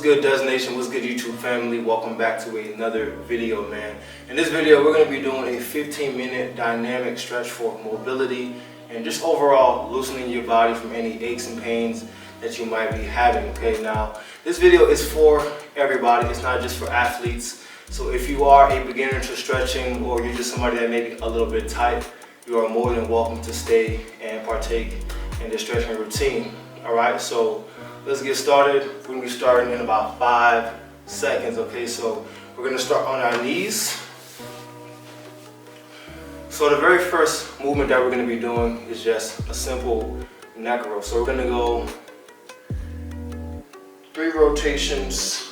good, Destination? What's good, YouTube family? Welcome back to another video, man. In this video, we're going to be doing a 15-minute dynamic stretch for mobility and just overall loosening your body from any aches and pains that you might be having. Okay, now this video is for everybody. It's not just for athletes. So if you are a beginner to stretching, or you're just somebody that may be a little bit tight, you are more than welcome to stay and partake in the stretching routine. All right, so let's get started. We're gonna be starting in about 5 seconds, okay? So we're gonna start on our knees. So the very first movement that we're gonna be doing is just a simple neck roll. So we're gonna go 3 rotations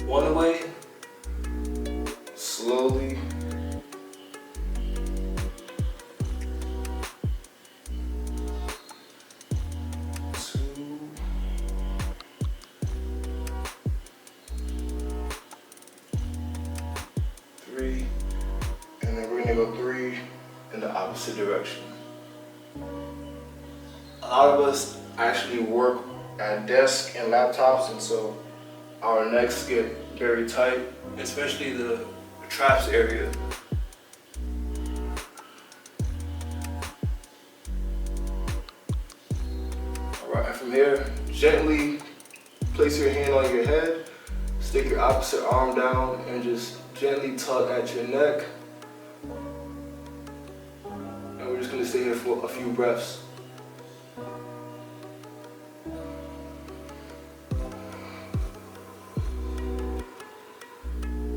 one way, slowly. 3, and then we're going to go 3 in the opposite direction. A lot of us actually work at desks and laptops, and so our necks get very tight, especially the traps area. Alright, from here, gently place your hand on your head, stick your opposite arm down, and just gently tug at your neck. And we're just going to stay here for a few breaths.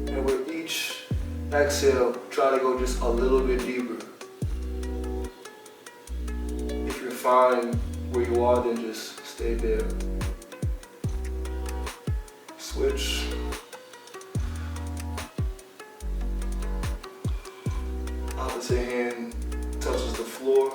And with each exhale, try to go just a little bit deeper. If you're fine where you are, then just stay there. Switch. Opposite hand touches the floor.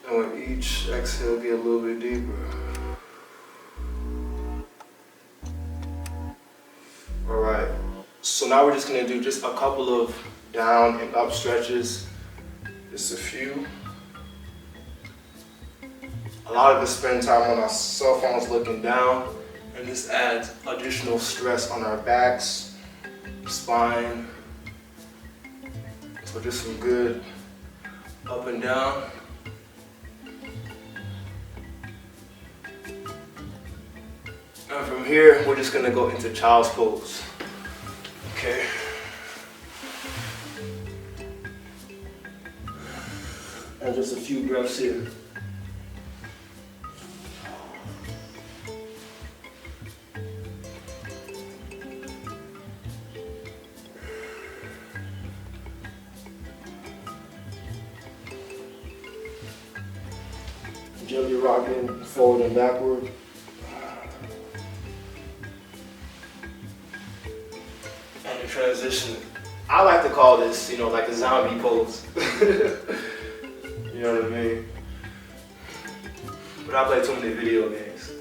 And with each exhale, get a little bit deeper. Alright, so now we're just going to do just a couple of down and up stretches. Just a few. A lot of us spend time on our cell phones looking down, and this adds additional stress on our backs, spine. So just some good up and down. And from here, we're just gonna go into child's pose. Okay. And just a few breaths here. Gently rocking forward and backward. And the transition, I like to call this, like a zombie pose. You know what I mean? But I play too many video games.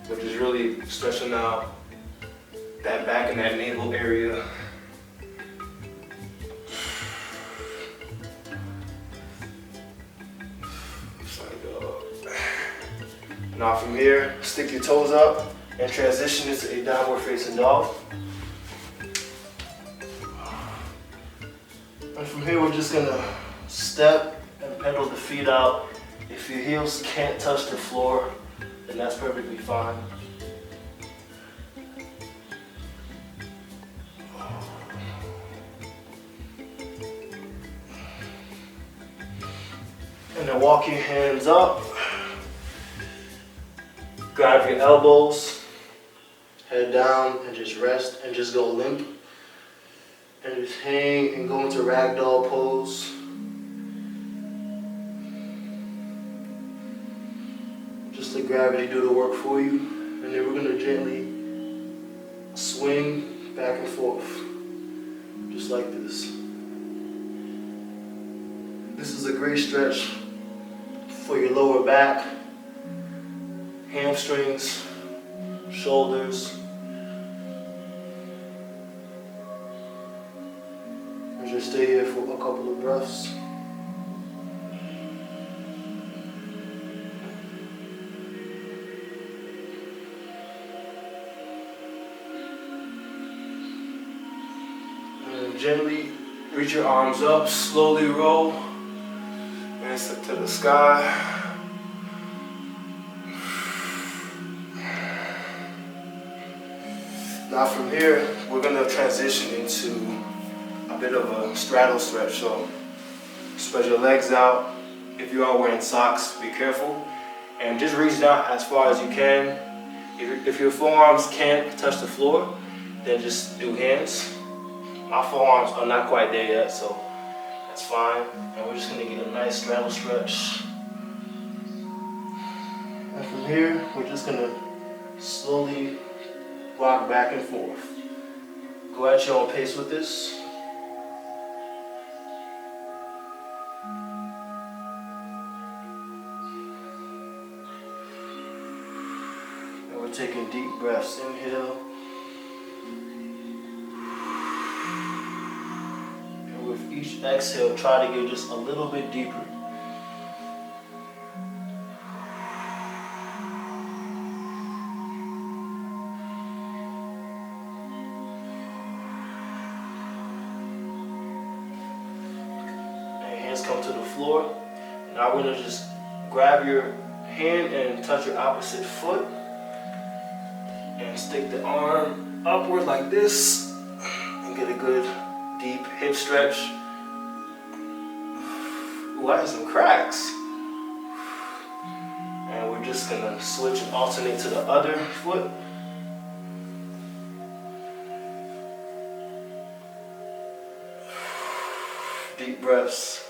Which is really stretching out that back and that navel area. Now from here, stick your toes up and transition into a downward facing dog. And from here, we're just gonna step and pedal the feet out. If your heels can't touch the floor, then that's perfectly fine. And then walk your hands up. Grab your elbows, head down, and just rest and just go limp. And just hang and go into ragdoll pose. Just let gravity do the work for you. And then we're going to gently swing back and forth, just like this. This is a great stretch for your lower back, hamstrings, shoulders. And just just stay here for a couple of breaths. And gently reach your arms up, slowly roll, and sit to the sky. Now from here, we're going to transition into a bit of a straddle stretch. So spread your legs out. If you are wearing socks, be careful. And just reach down as far as you can. If your forearms can't touch the floor, then just do hands. My forearms are not quite there yet, so that's fine. And we're just going to get a nice straddle stretch. And from here, we're just going to slowly rock back and forth. Go at your own pace with this. And we're taking deep breaths. Inhale. And with each exhale, try to get just a little bit deeper. Come to the floor. Now we're going to just grab your hand and touch your opposite foot and stick the arm upward like this and get a good deep hip stretch. Ooh, I have some cracks. And we're just going to switch and alternate to the other foot. Deep breaths.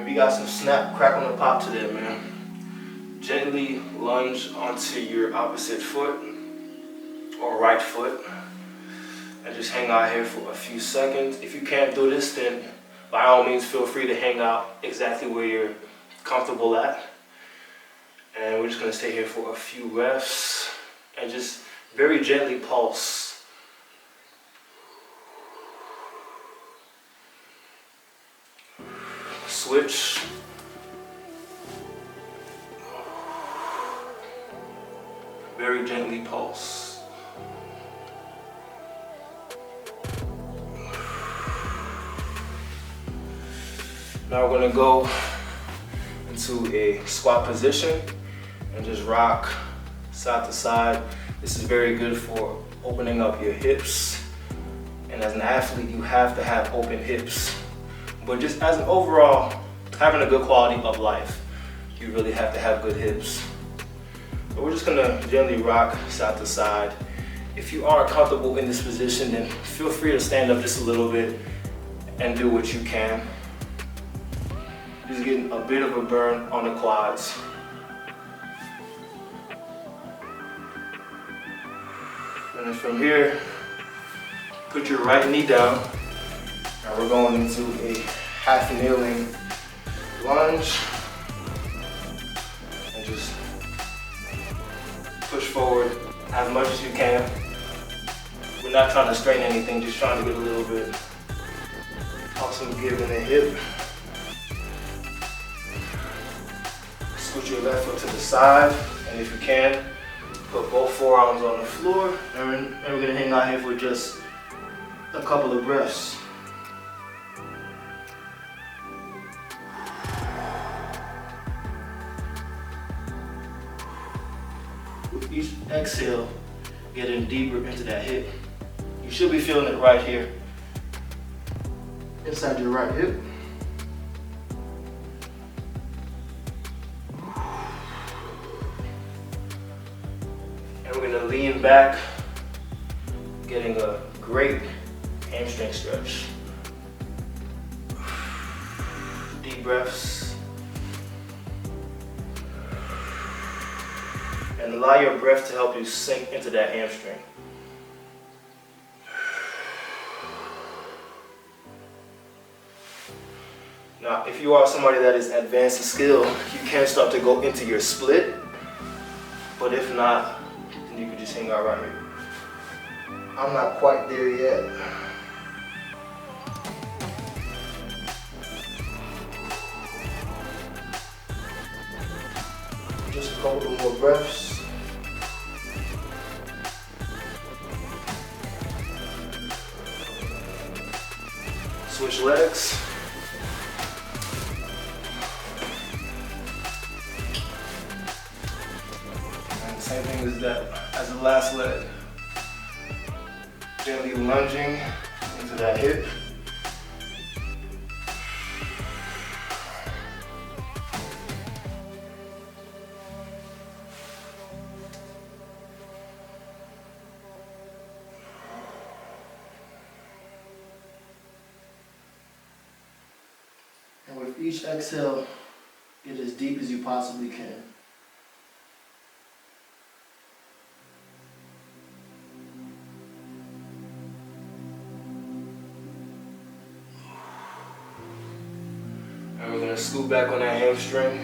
You got some snap, crack on the pop to there, man. Gently lunge onto your opposite foot or right foot and just hang out here for a few seconds. If you can't do this, then by all means feel free to hang out exactly where you're comfortable at. And we're just gonna stay here for a few breaths and just very gently pulse. Switch. Very gently pulse. Now we're going to go into a squat position and just rock side to side. This is very good for opening up your hips. And as an athlete, you have to have open hips. But just as an overall, having a good quality of life, you really have to have good hips. So we're just gonna gently rock side to side. If you aren't comfortable in this position, then feel free to stand up just a little bit and do what you can. Just getting a bit of a burn on the quads. And then from here, put your right knee down. Now we're going into a half kneeling lunge and just push forward as much as you can. We're not trying to strain anything, just trying to get a little bit of some give in the hip. Scoot your left foot to the side, and if you can, put both forearms on the floor, and we're gonna hang out here for just a couple of breaths. With each exhale, getting deeper into that hip. You should be feeling it right here, inside your right hip. And we're gonna lean back, getting a great hamstring stretch. Deep breaths. And allow your breath to help you sink into that hamstring. Now, if you are somebody that is advanced in skill, you can start to go into your split. But if not, then you can just hang out right here. I'm not quite there yet. Just a couple of more breaths. Switch legs. And same thing as the last leg. Gently lunging into that hip. And with each exhale, get as deep as you possibly can. And we're going to scoot back on that hamstring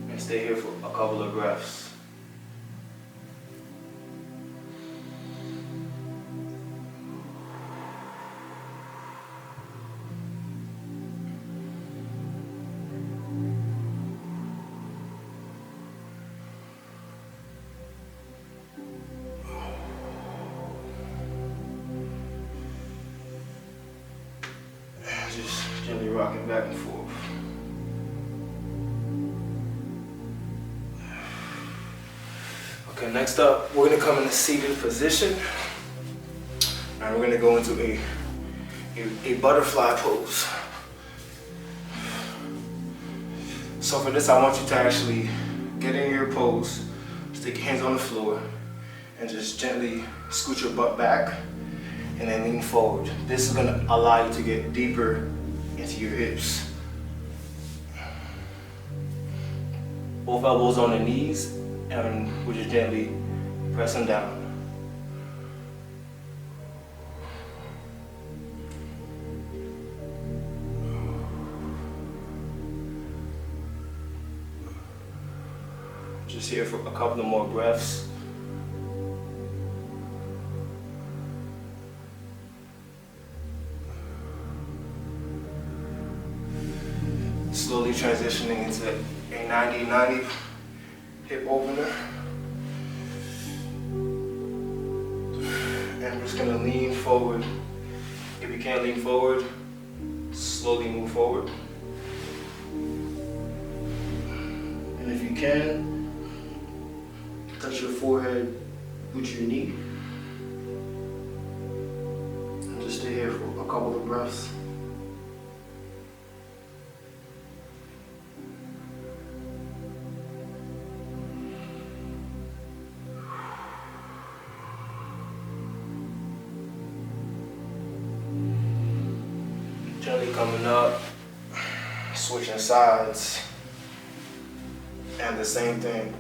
and stay here for a couple of breaths. Just gently rocking back and forth. Okay, next up, we're gonna come in a seated position. And we're gonna go into a butterfly pose. So for this, I want you to actually get in your pose, stick your hands on the floor, and just gently scoot your butt back and then lean forward. This is gonna allow you to get deeper into your hips. Both elbows on the knees, and we're just gently pressing down. Just here for a couple of more breaths. Slowly transitioning into a 90-90 hip opener. And we're just gonna lean forward. If you can't lean forward, slowly move forward. And if you can, touch your forehead with your knee. And just stay here for a couple of breaths. Gently coming up, switching sides, and the same thing.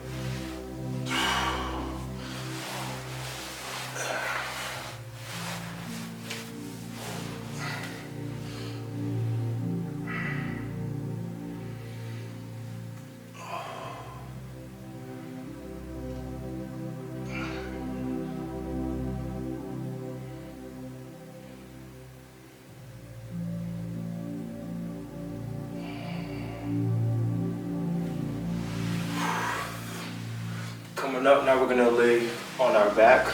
Coming up, now we're gonna lay on our back.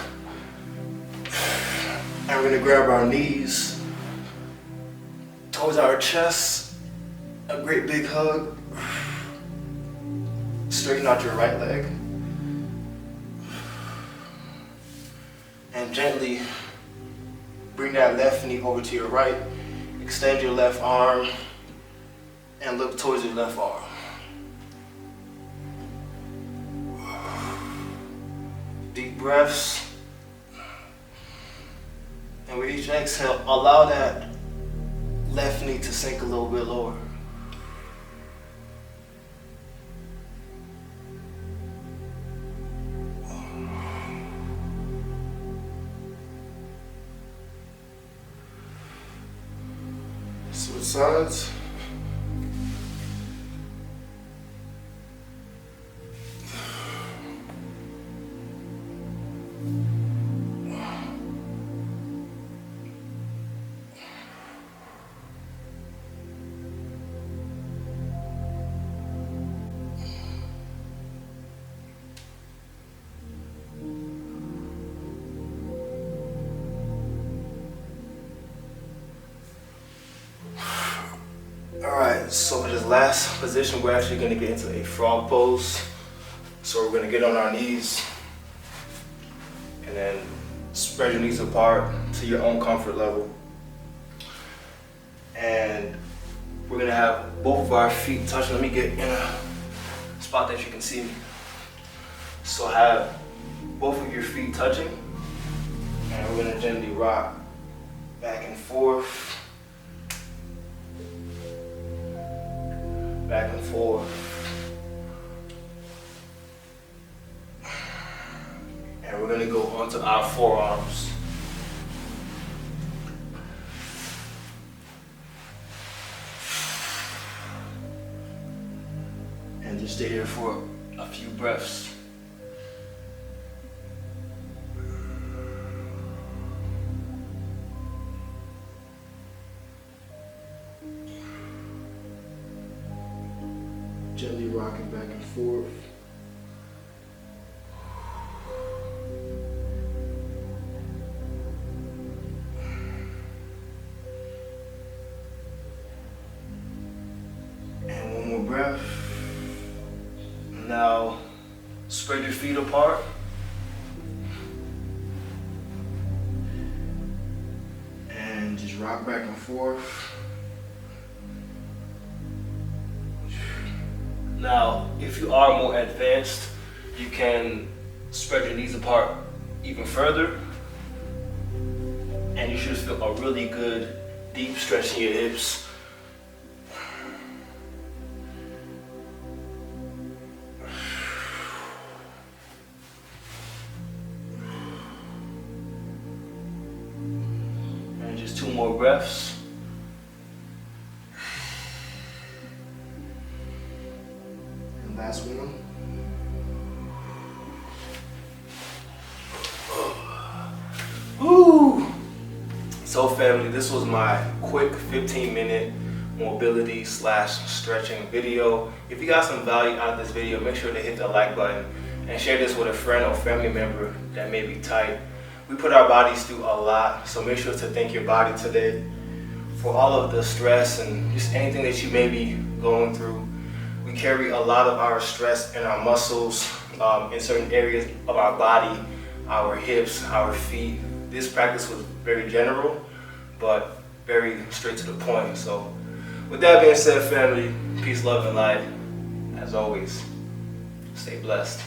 And we're gonna grab our knees towards our chest. A great big hug. Straighten out your right leg. And gently bring that left knee over to your right. Extend your left arm and look towards your left arm. Deep breaths. And with each exhale, allow that left knee to sink a little bit lower. Switch sides. So in this last position, we're actually going to get into a frog pose. So we're going to get on our knees and then spread your knees apart to your own comfort level. And we're going to have both of our feet touching. Let me get in a spot that you can see me. So have both of your feet touching, and we're going to gently rock back and forth, back and forth. And we're going to go onto our forearms. And just stay here for a few breaths. Gently rocking back and forth. And one more breath. Now spread your feet apart. And just rock back and forth. Now, if you are more advanced, you can spread your knees apart even further, and you should feel a really good deep stretch in your hips. And just 2 more breaths. Last one. Woo! So family, this was my quick 15-minute mobility / stretching video. If you got some value out of this video, make sure to hit the like button and share this with a friend or family member that may be tight. We put our bodies through a lot, so make sure to thank your body today for all of the stress and just anything that you may be going through. We carry a lot of our stress in our muscles, in certain areas of our body, our hips, our feet. This practice was very general, but very straight to the point. So with that being said, family, peace, love, and light. As always, stay blessed.